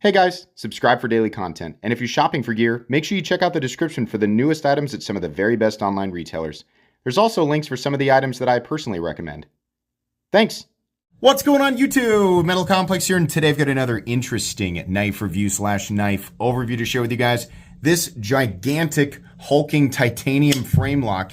Hey guys, subscribe for daily content. And if you're shopping for gear, make sure you check out the description for the newest items at some of the very best online retailers. There's also links for some of the items that I personally recommend. Thanks! What's going on YouTube? Metal Complex here, and today I've got another interesting knife review / knife overview to share with you guys. This gigantic hulking titanium frame lock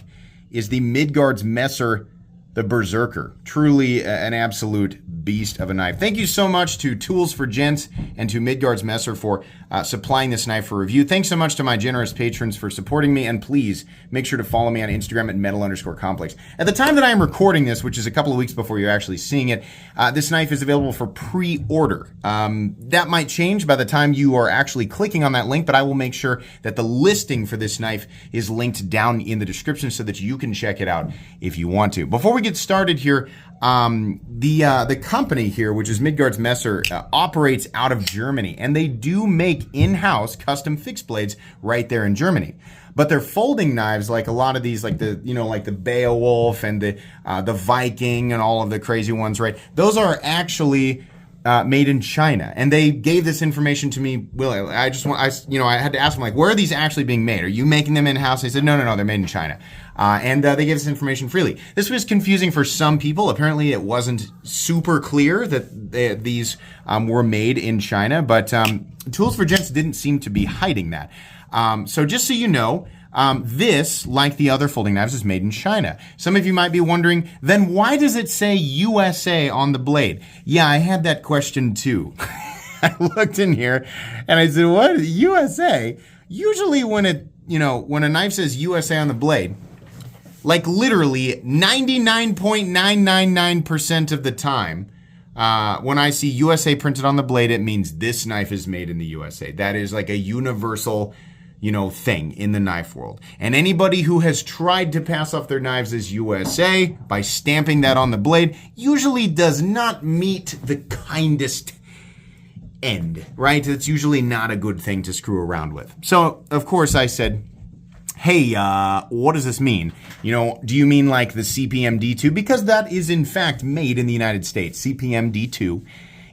is the Midgards Messer, the Berzerker. Truly an absolute beast of a knife. Thank you so much to Tools for Gents and to Midgards Messer for supplying this knife for review. Thanks so much to my generous patrons for supporting me, and please make sure to follow me on Instagram at metal_complex. At the time that I am recording this, which is a couple of weeks before you're actually seeing it, this knife is available for pre-order. That might change by the time you are actually clicking on that link, but I will make sure that the listing for this knife is linked down in the description so that you can check it out if you want to. Before we get started here, the company here, which is Midgards Messer, operates out of Germany, and they do make in-house custom fixed blades right there in Germany. But their folding knives, like a lot of these, like the the Beowulf and the Viking and all of the crazy ones, right? Those are actually made in China, and they gave this information to me. I had to ask them, like, where are these actually being made? Are you making them in-house? They said, no, they're made in China. And they gave us information freely. This was confusing for some people. Apparently, it wasn't super clear that these were made in China, but Tools for Gents didn't seem to be hiding that. So just so you know, this, like the other folding knives, is made in China. Some of you might be wondering, then why does it say USA on the blade? Yeah, I had that question too. I looked in here and I said, what? USA? Usually when a knife says USA on the blade, like literally 99.999% of the time, when I see USA printed on the blade, it means this knife is made in the USA. That is like a universal, thing in the knife world. And anybody who has tried to pass off their knives as USA by stamping that on the blade usually does not meet the kindest end, right? It's usually not a good thing to screw around with. So, of course, I said, hey, what does this mean? Do you mean like the CPM D2? Because that is in fact made in the United States. CPM D2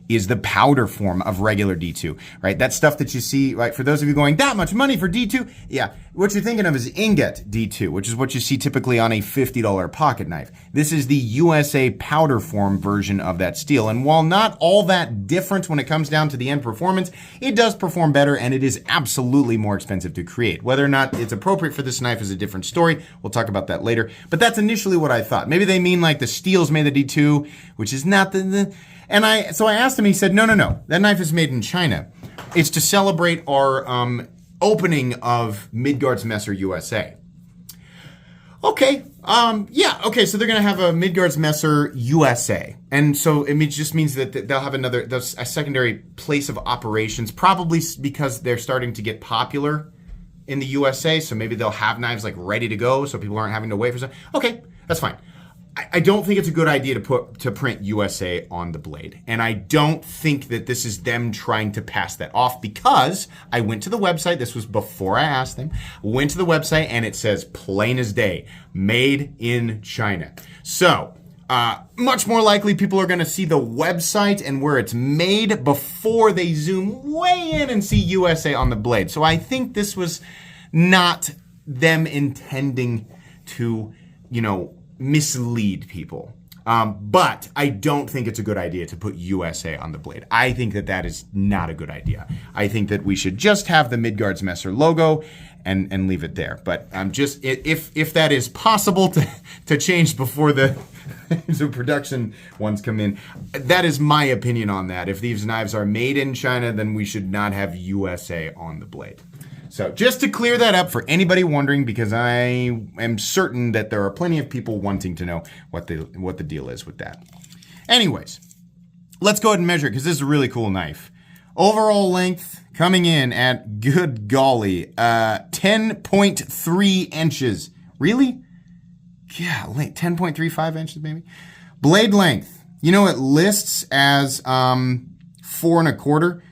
is the powder form of regular D2, right? That stuff that you see, right? For those of you going, that much money for D2? Yeah, what you're thinking of is ingot D2, which is what you see typically on a $50 pocket knife. This is the USA powder form version of that steel. And while not all that different when it comes down to the end performance, it does perform better, and it is absolutely more expensive to create. Whether or not it's appropriate for this knife is a different story. We'll talk about that later. But that's initially what I thought. Maybe they mean like the steel's made of D2, which is not so I asked him, he said, no, that knife is made in China. It's to celebrate our opening of Midgards Messer USA. Okay, okay, so they're going to have a Midgards Messer USA. And so it just means that they'll have a secondary place of operations, probably because they're starting to get popular in the USA. So maybe they'll have knives like ready to go so people aren't having to wait for something. Okay, that's fine. I don't think it's a good idea to print USA on the blade. And I don't think that this is them trying to pass that off, because I went to the website. This was before I asked them. Went to the website and it says plain as day, made in China. So much more likely people are going to see the website and where it's made before they zoom way in and see USA on the blade. So I think this was not them intending to, mislead people. But I don't think it's a good idea to put USA on the blade. I think that is not a good idea. I think that we should just have the Midgards Messer logo and leave it there. But just if that is possible to change before the production ones come in, that is my opinion on that. If these knives are made in China, then we should not have USA on the blade. So just to clear that up for anybody wondering, because I am certain that there are plenty of people wanting to know what the deal is with that. Anyways, let's go ahead and measure it, because this is a really cool knife. Overall length coming in at, good golly, 10.3 inches. Really? Yeah, 10.35 inches, maybe. Blade length. It lists as 4¼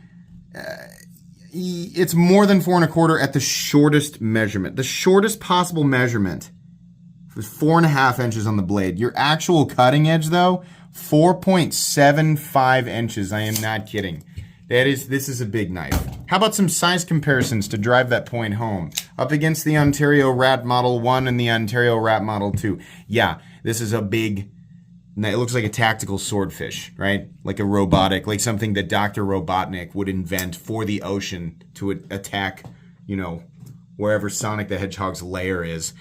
it's more than 4¼ at the shortest measurement. The shortest possible measurement was 4.5 inches on the blade. Your actual cutting edge, though, 4.75 inches. I am not kidding. This is a big knife. How about some size comparisons to drive that point home? Up against the Ontario Rat Model 1 and the Ontario Rat Model 2. Yeah, this is a big, it looks like a tactical swordfish, right? Like a robotic, like something that Dr. Robotnik would invent for the ocean to attack, you know, wherever Sonic the Hedgehog's lair is.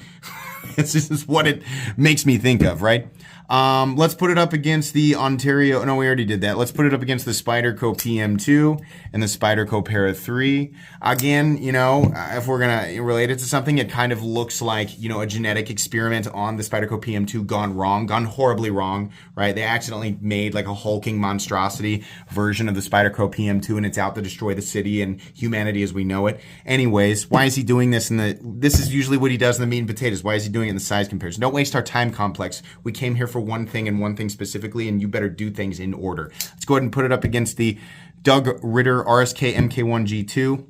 This is what it makes me think of, right? Let's put it up against the Ontario. No, we already did that. Let's put it up against the Spyderco PM2 and the Spyderco Para 3. Again, you know, if we're going to relate it to something, it kind of looks like, you know, a genetic experiment on the Spyderco PM2 gone wrong, gone horribly wrong, right? They accidentally made like a hulking monstrosity version of the Spyderco PM2 and it's out to destroy the city and humanity as we know it. Anyways, why is he doing this this is usually what he does in the meat and potatoes. Why is he doing it in the size comparison? Don't waste our time, Complex. We came here for one thing and one thing specifically, and you better do things in order. Let's go ahead and put it up against the Doug Ritter RSK MK1G2,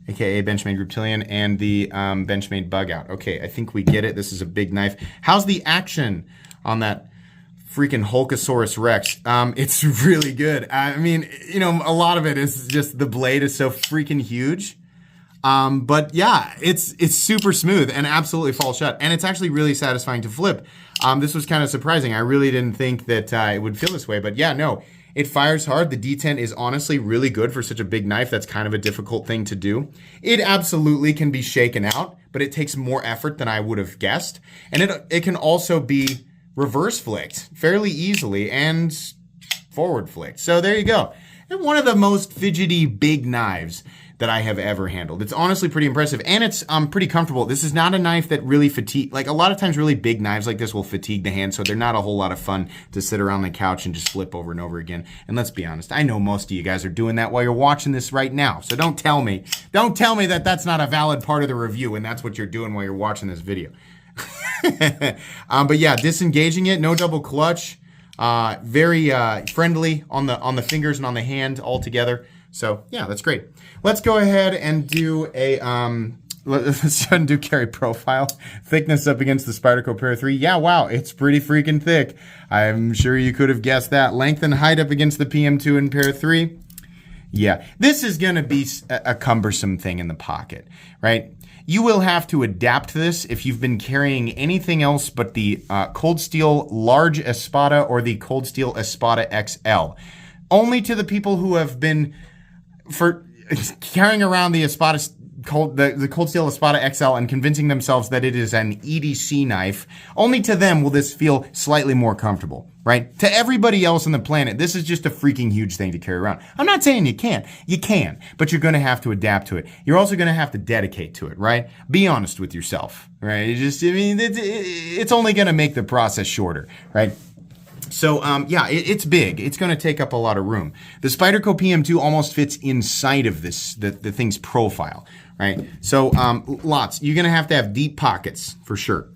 aka Benchmade Reptilian, and the Benchmade Bug Out. Okay, I think we get it. This is a big knife. How's the action on that freaking Hulkosaurus Rex? It's really good. I mean, you know, a lot of it is just the blade is so freaking huge. But yeah, it's super smooth and absolutely falls shut. And it's actually really satisfying to flip. This was kind of surprising. I really didn't think that it would feel this way. But yeah, no, it fires hard. The detent is honestly really good for such a big knife. That's kind of a difficult thing to do. It absolutely can be shaken out, but it takes more effort than I would have guessed. And it can also be reverse flicked fairly easily and forward flicked. So there you go. And one of the most fidgety big knives that I have ever handled. It's honestly pretty impressive, and it's pretty comfortable. This is not a knife that really like a lot of times really big knives like this will fatigue the hand, so they're not a whole lot of fun to sit around the couch and just flip over and over again. And let's be honest, I know most of you guys are doing that while you're watching this right now, so don't tell me that that's not a valid part of the review and that's what you're doing while you're watching this video. But yeah, disengaging it, no double clutch, very friendly on the fingers and on the hand all together. So yeah, that's great. Let's go ahead and do a let's go and do carry profile. Thickness up against the Spyderco Para 3. Yeah, wow, it's pretty freaking thick. I'm sure you could have guessed that. Length and height up against the PM2 and Para 3. Yeah, this is going to be a cumbersome thing in the pocket, right? You will have to adapt this if you've been carrying anything else but the Cold Steel Large Espada or the Cold Steel Espada XL. Only to the people who have been carrying around the Espada, the Cold Steel Espada XL and convincing themselves that it is an EDC knife, only to them will this feel slightly more comfortable, right? To everybody else on the planet, this is just a freaking huge thing to carry around. I'm not saying you can't. You can, but you're going to have to adapt to it. You're also going to have to dedicate to it, right? Be honest with yourself, right? It's only going to make the process shorter, right? So, yeah, it's big. It's going to take up a lot of room. The Spyderco PM2 almost fits inside of this, the thing's profile, right? So, lots. You're going to have deep pockets, for sure.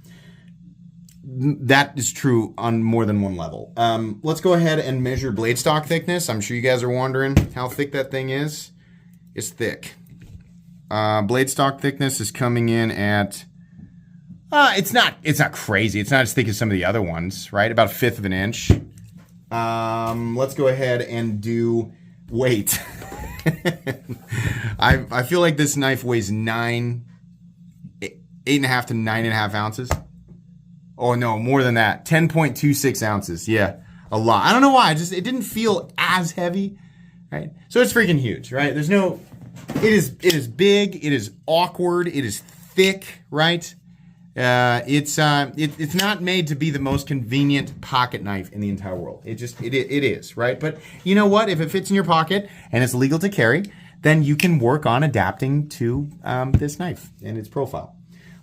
That is true on more than one level. Let's go ahead and measure blade stock thickness. I'm sure you guys are wondering how thick that thing is. It's thick. Blade stock thickness is coming in at... it's not crazy. It's not as thick as some of the other ones, right? About 1/5 of an inch. Let's go ahead and do weight. I feel like this knife weighs 8.5 to 9.5 ounces. Oh no, more than that. 10.26 ounces. Yeah, a lot. I don't know why. It didn't feel as heavy, right? So it's freaking huge, right? It is big. It is awkward. It is thick, right? It's not made to be the most convenient pocket knife in the entire world. It is, right? But you know what? If it fits in your pocket and it's legal to carry, then you can work on adapting to this knife and its profile.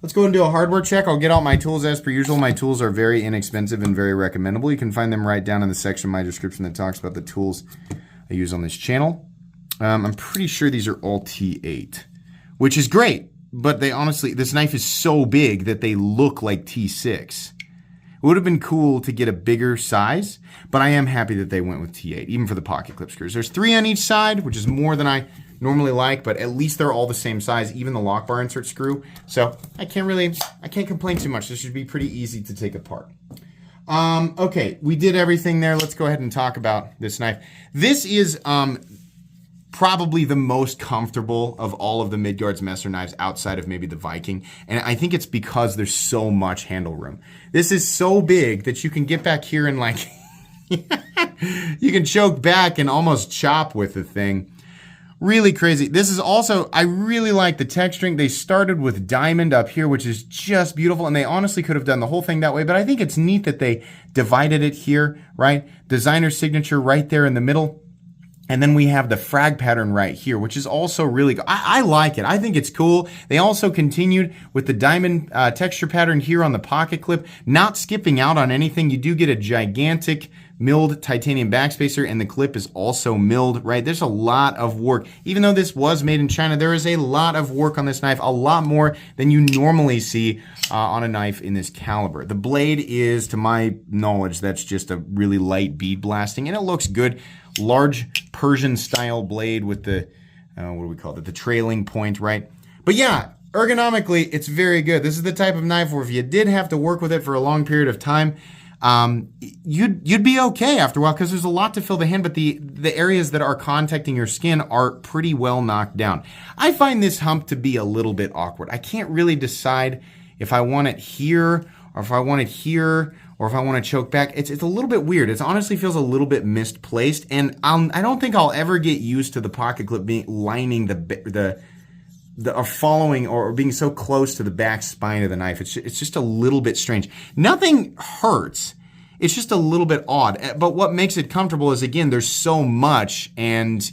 Let's go and do a hardware check. I'll get out my tools as per usual. My tools are very inexpensive and very recommendable. You can find them right down in the section of my description that talks about the tools I use on this channel. I'm pretty sure these are all T8, which is great. But they honestly, this knife is so big that they look like T6. It would have been cool to get a bigger size, but I am happy that they went with T8, even for the pocket clip screws. There's 3 on each side, which is more than I normally like, but at least they're all the same size, even the lock bar insert screw. So I can't complain too much. This should be pretty easy to take apart. Okay, we did everything there. Let's go ahead and talk about this knife. This is probably the most comfortable of all of the Midgards messer knives outside of maybe the Viking. And I think it's because there's so much handle room. This is so big that you can get back here and like, you can choke back and almost chop with the thing. Really crazy. This is also, I really like the texturing. They started with diamond up here, which is just beautiful. And they honestly could have done the whole thing that way. But I think it's neat that they divided it here, right? Designer signature right there in the middle. And then we have the frag pattern right here, which is also really good. I like it. I think it's cool. They also continued with the diamond texture pattern here on the pocket clip, not skipping out on anything. You do get a gigantic milled titanium backspacer, and the clip is also milled, right? There's a lot of work. Even though this was made in China, there is a lot of work on this knife, a lot more than you normally see on a knife in this caliber. The blade is, to my knowledge, that's just a really light bead blasting, and it looks good. Large Persian style blade with the, what do we call it? The trailing point, right? But yeah, ergonomically, it's very good. This is the type of knife where if you did have to work with it for a long period of time, you'd be okay after a while because there's a lot to fill the hand, but the areas that are contacting your skin are pretty well knocked down. I find this hump to be a little bit awkward. I can't really decide if I want it here or if I want it here or if I want to choke back. It's a little bit weird. It honestly feels a little bit misplaced, and I don't think I'll ever get used to the pocket clip being lining or following or being so close to the back spine of the knife. It's just a little bit strange. Nothing hurts. It's just a little bit odd. But what makes it comfortable is, again, there's so much and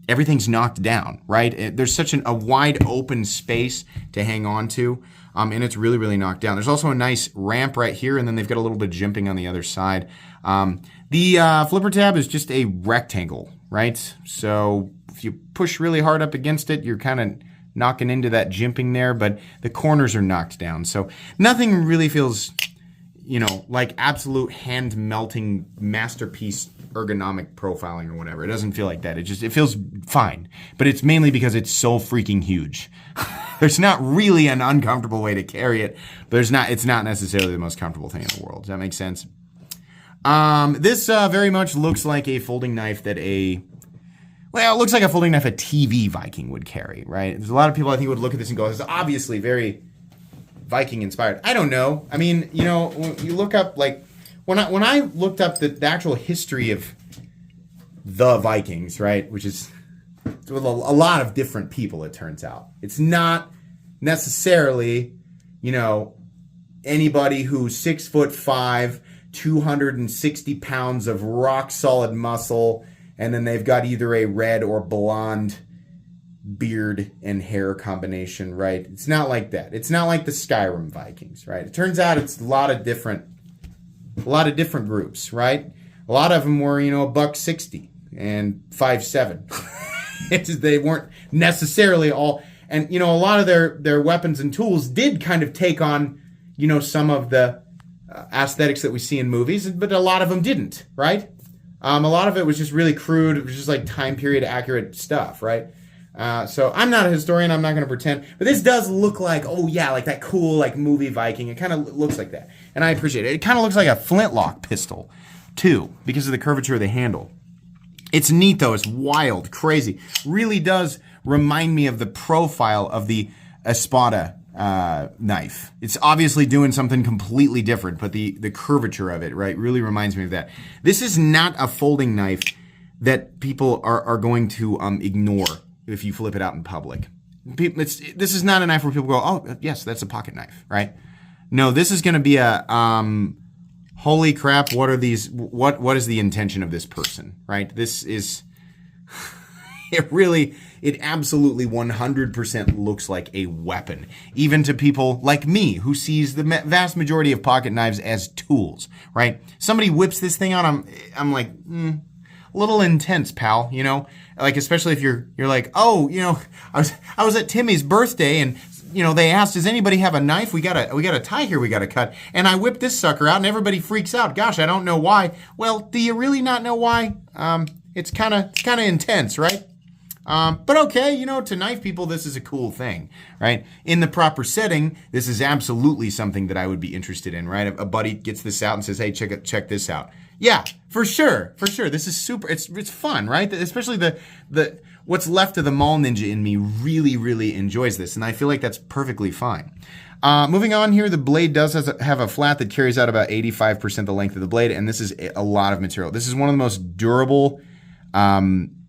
everything's knocked down, right? There's such a wide open space to hang on to, and it's really, really knocked down. There's also a nice ramp right here, and then they've got a little bit of jimping on the other side. The flipper tab is just a rectangle, right? So if you push really hard up against it, you're kind of knocking into that jimping there, but the corners are knocked down. So nothing really feels, like absolute hand-melting masterpiece ergonomic profiling or whatever. It doesn't feel like that. It feels fine, but it's mainly because it's so freaking huge. There's not really an uncomfortable way to carry it, but it's not necessarily the most comfortable thing in the world. Does that make sense? This very much looks like a folding knife it looks like a folding knife a TV Viking would carry, right? There's a lot of people I think would look at this and go, this is obviously very Viking inspired. I don't know. I mean, when you look up, like, when I looked up the actual history of the Vikings, right, which is with a lot of different people, it turns out. It's not necessarily, anybody who's 6'5", 260 pounds of rock solid muscle, and then they've got either a red or blonde beard and hair combination, right? It's not like that. It's not like the Skyrim Vikings, right? It turns out it's a lot of different groups, right? A lot of them were, $160 and 5'7". They weren't necessarily all, and a lot of their weapons and tools did kind of take on, some of the aesthetics that we see in movies, but a lot of them didn't, right? A lot of it was just really crude. It was just like time period accurate stuff, right? So I'm not a historian. I'm not going to pretend. But this does look like, like that cool like movie Viking. It kind of looks like that. And I appreciate it. It kind of looks like a Flintlock pistol, too, because of the curvature of the handle. It's neat, though. It's wild, crazy. Really does remind me of the profile of the Espada knife. It's obviously doing something completely different, but the curvature of it, right, really reminds me of that. This is not a folding knife that people are going to ignore if you flip it out in public. This is not a knife where people go, oh, yes, that's a pocket knife, right? No, this is going to be a, holy crap, what are these, what is the intention of this person, right? This is, it absolutely 100% looks like a weapon, even to people like me who sees the vast majority of pocket knives as tools, right? Somebody whips this thing out, I'm like, a little intense, pal, like, especially if you're like, oh, I was at Timmy's birthday and, they asked, does anybody have a knife? We got a tie here we got to cut. And I whipped this sucker out and everybody freaks out. Gosh, I don't know why. Well, do you really not know why? It's kind of intense, right? But okay, to knife people, this is a cool thing, right? In the proper setting, this is absolutely something that I would be interested in, right? A buddy gets this out and says, hey, check this out. Yeah, for sure. This is super. It's fun, right? Especially the what's left of the mall ninja in me really enjoys this, and I feel like that's perfectly fine. Moving on here, the blade does have a flat that carries out about 85% the length of the blade, and this is a lot of material. This is one of the most durable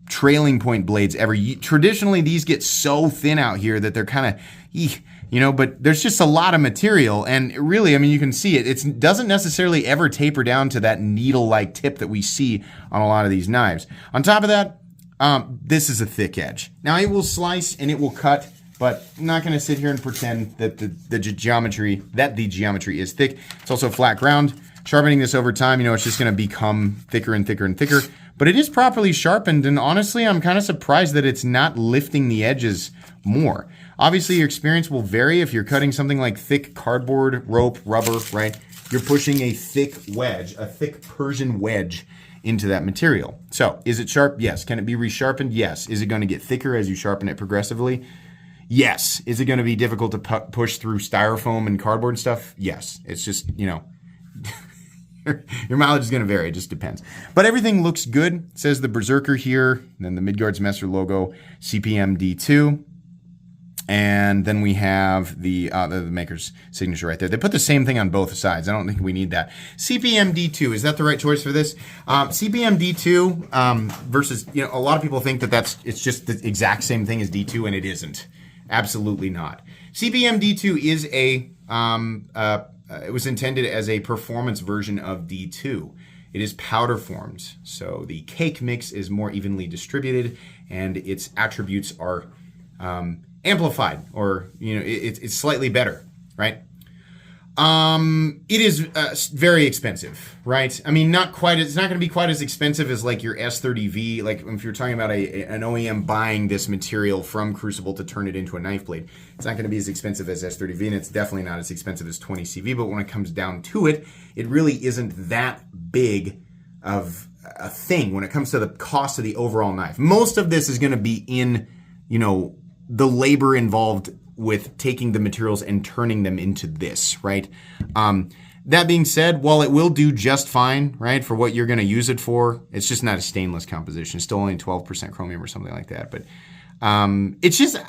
trailing point blades ever. Traditionally, these get so thin out here that they're kind of, but there's just a lot of material, and really, I mean, you can see it. It doesn't necessarily ever taper down to that needle-like tip that we see on a lot of these knives. On top of that, this is a thick edge. Now, it will slice and it will cut, but I'm not going to sit here and pretend that the geometry is thick. It's also flat ground. Sharpening this over time, it's just going to become thicker and thicker and thicker. But it is properly sharpened, and honestly, I'm kind of surprised that it's not lifting the edges more. Obviously, your experience will vary. If you're cutting something like thick cardboard, rope, rubber, right? You're pushing a thick wedge, a thick Persian wedge into that material. So, is it sharp? Yes. Can it be resharpened? Yes. Is it going to get thicker as you sharpen it progressively? Yes. Is it going to be difficult to push through styrofoam and cardboard and stuff? Yes. It's just, your mileage is going to vary. It just depends. But everything looks good. It says the Berzerker here, then the Midgards Messer logo, CPM D2. And then we have the maker's signature right there. They put the same thing on both sides. I don't think we need that. CPM D2, is that the right choice for this? CPM D2 versus, a lot of people think that it's just the exact same thing as D2, and it isn't. Absolutely not. CPM D2 is it was intended as a performance version of D2. It is powder formed, so the cake mix is more evenly distributed, and its attributes are amplified, or it's slightly better, right? It is very expensive, right? I mean, it's not going to be quite as expensive as like your S30V. Like if you're talking about an OEM buying this material from Crucible to turn it into a knife blade, it's not going to be as expensive as S30V, and it's definitely not as expensive as 20CV. But when it comes down to it, it really isn't that big of a thing when it comes to the cost of the overall knife. Most of this is going to be in, the labor involved with taking the materials and turning them into this, right? That being said, while it will do just fine, right, for what you're going to use it for, it's just not a stainless composition. It's still only 12% chromium or something like that. But it's just,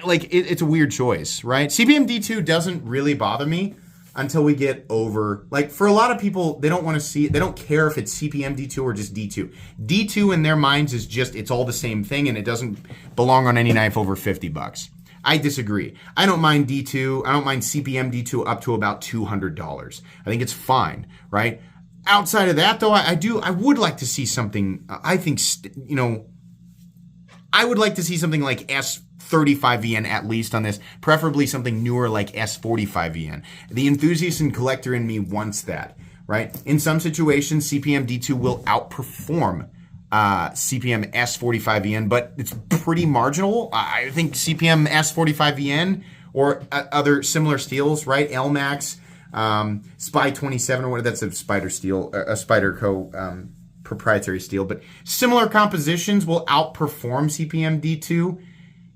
it's a weird choice, right? CPM D2 doesn't really bother me until we get over, for a lot of people, they don't want to see it. They don't care if it's CPM D2 or just D2. D2 in their minds is just, it's all the same thing, and it doesn't belong on any knife over $50. I disagree. I don't mind D2. I don't mind CPM D2 up to about $200. I think it's fine, right? Outside of that, though, I would like to see something, I would like to see something like S35VN at least on this, preferably something newer like S45VN. The enthusiast and collector in me wants that, right? In some situations, CPM D2 will outperform CPM S45VN, but it's pretty marginal. I think CPM S45VN or other similar steels, right? LMAX, Spy 27 or whatever, that's a Spyder steel, a Spyderco proprietary steel, but similar compositions will outperform CPM D2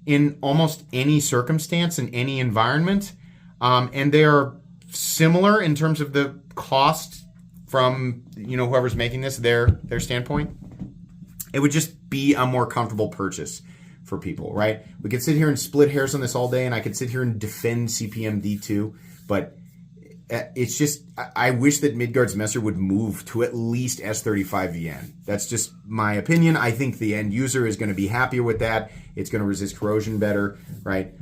in almost any circumstance, in any environment. And they are similar in terms of the cost from, whoever's making this, their standpoint. It would just be a more comfortable purchase for people, right? We could sit here and split hairs on this all day, and I could sit here and defend CPM D2, but it's just, I wish that Midgards Messer would move to at least S35VN. That's just my opinion. I think the end user is going to be happier with that. It's going to resist corrosion better, right?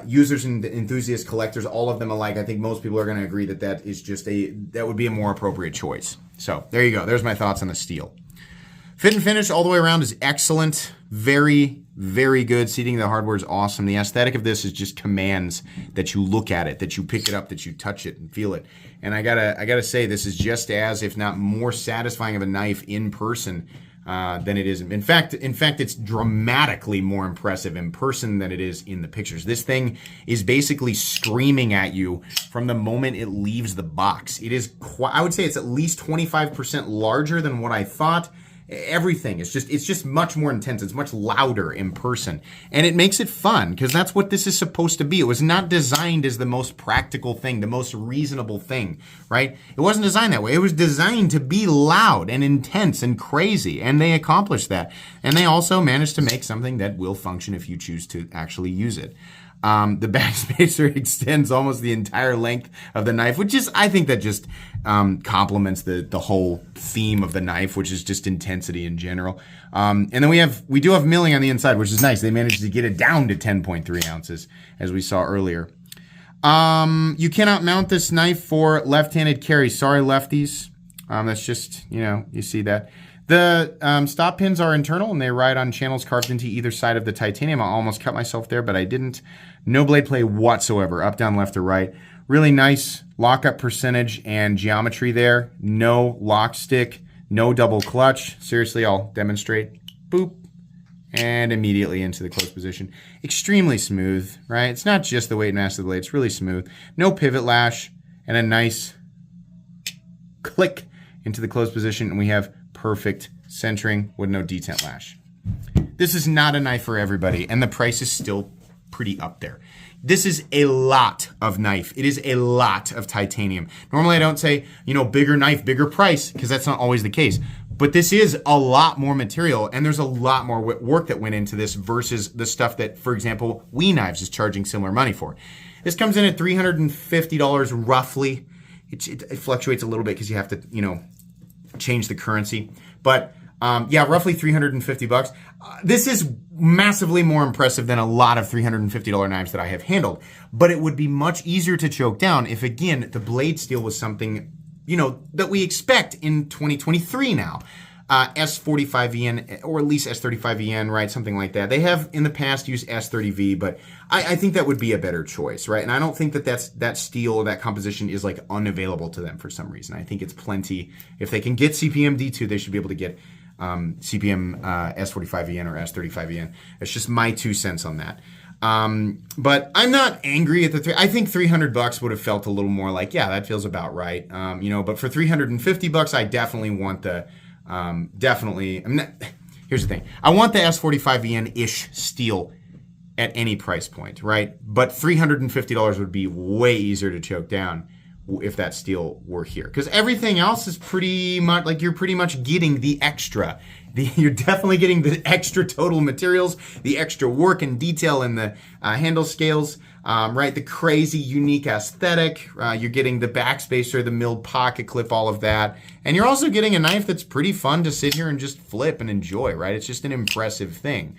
Users and enthusiasts, collectors, all of them alike, I think most people are going to agree that that would be a more appropriate choice. So there you go. There's my thoughts on the steel. Fit and finish all the way around is excellent. Very, very good. Seating the hardware is awesome. The aesthetic of this is just commands that you look at it, that you pick it up, that you touch it and feel it. And I gotta say, this is just as, if not more satisfying of a knife in person than it is. In fact, it's dramatically more impressive in person than it is in the pictures. This thing is basically screaming at you from the moment it leaves the box. It is, I would say it's at least 25% larger than what I thought. everything. It's just much more intense. It's much louder in person. And it makes it fun because that's what this is supposed to be. It was not designed as the most practical thing, the most reasonable thing, right? It wasn't designed that way. It was designed to be loud and intense and crazy, and they accomplished that. And they also managed to make something that will function if you choose to actually use it. The backspacer extends almost the entire length of the knife, which is, I think that just complements the whole theme of the knife, which is just intensity in general. And then we do have milling on the inside, which is nice. They managed to get it down to 10.3 ounces, as we saw earlier. You cannot mount this knife for left-handed carry. Sorry, lefties. That's just, you see that. The stop pins are internal, and they ride on channels carved into either side of the titanium. I almost cut myself there, but I didn't. No blade play whatsoever, up, down, left, or right. Really nice lockup percentage and geometry there. No lock stick, no double clutch. Seriously, I'll demonstrate. Boop. And immediately into the closed position. Extremely smooth, right? It's not just the weight mass of the blade. It's really smooth. No pivot lash, and a nice click into the closed position, and we have perfect centering with no detent lash. This is not a knife for everybody, and the price is still pretty up there. This is a lot of knife. It is a lot of titanium. Normally I don't say, bigger knife, bigger price, because that's not always the case. But this is a lot more material, and there's a lot more work that went into this versus the stuff that, for example, We Knives is charging similar money for. This comes in at $350 roughly. It fluctuates a little bit because you have to, change the currency. But roughly $350. This is massively more impressive than a lot of $350 knives that I have handled. But it would be much easier to choke down if, again, the blade steel was something, that we expect in 2023 now. S45VN, or at least S35VN, right? Something like that. They have in the past used S30V, but I think that would be a better choice, right? And I don't think that steel or that composition is like unavailable to them for some reason. I think it's plenty. If they can get CPM D2, they should be able to get CPM S45VN or S35VN. That's just my 2 cents on that. But I'm not angry at the I think $300 would have felt a little more like, yeah, that feels about right. But for $350, I definitely want the here's the thing. I want the S45VN-ish steel at any price point, right? But $350 would be way easier to choke down if that steel were here. Because everything else is pretty much, like you're pretty much getting the extra. You're definitely getting the extra total materials, the extra work and detail in the handle scales, right? The crazy, unique aesthetic. You're getting the backspacer, the milled pocket clip, all of that. And you're also getting a knife that's pretty fun to sit here and just flip and enjoy, right? It's just an impressive thing.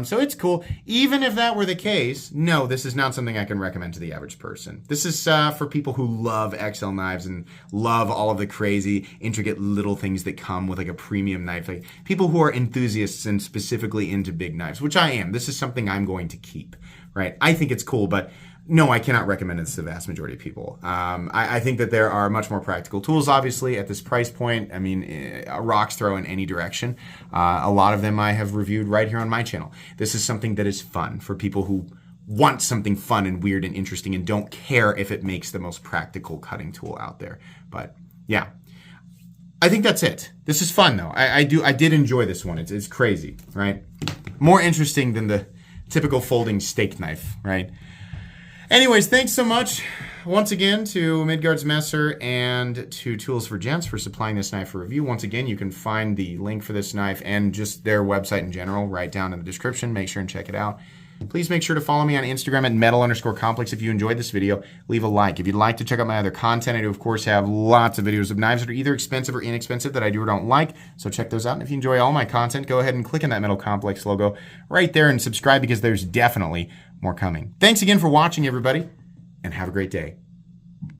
So it's cool. Even if that were the case, no, this is not something I can recommend to the average person. This is for people who love XL knives and love all of the crazy, intricate little things that come with like a premium knife. Like people who are enthusiasts and specifically into big knives, which I am. This is something I'm going to keep, right? I think it's cool, but no, I cannot recommend it to the vast majority of people. I think that there are much more practical tools, obviously, at this price point. I mean, a rock's throw in any direction. A lot of them I have reviewed right here on my channel. This is something that is fun for people who want something fun and weird and interesting and don't care if it makes the most practical cutting tool out there. But yeah, I think that's it. This is fun, though. I did enjoy this one. It's crazy, right? More interesting than the typical folding steak knife, right? Anyways, thanks so much once again to Midgards Messer and to Tools for Gents for supplying this knife for review. Once again, you can find the link for this knife and just their website in general right down in the description. Make sure and check it out. Please make sure to follow me on Instagram at metal_complex. If you enjoyed this video, leave a like. If you'd like to check out my other content, I do, of course, have lots of videos of knives that are either expensive or inexpensive that I do or don't like. So check those out. And if you enjoy all my content, go ahead and click on that Metal Complex logo right there and subscribe because there's definitely more coming. Thanks again for watching, everybody, and have a great day.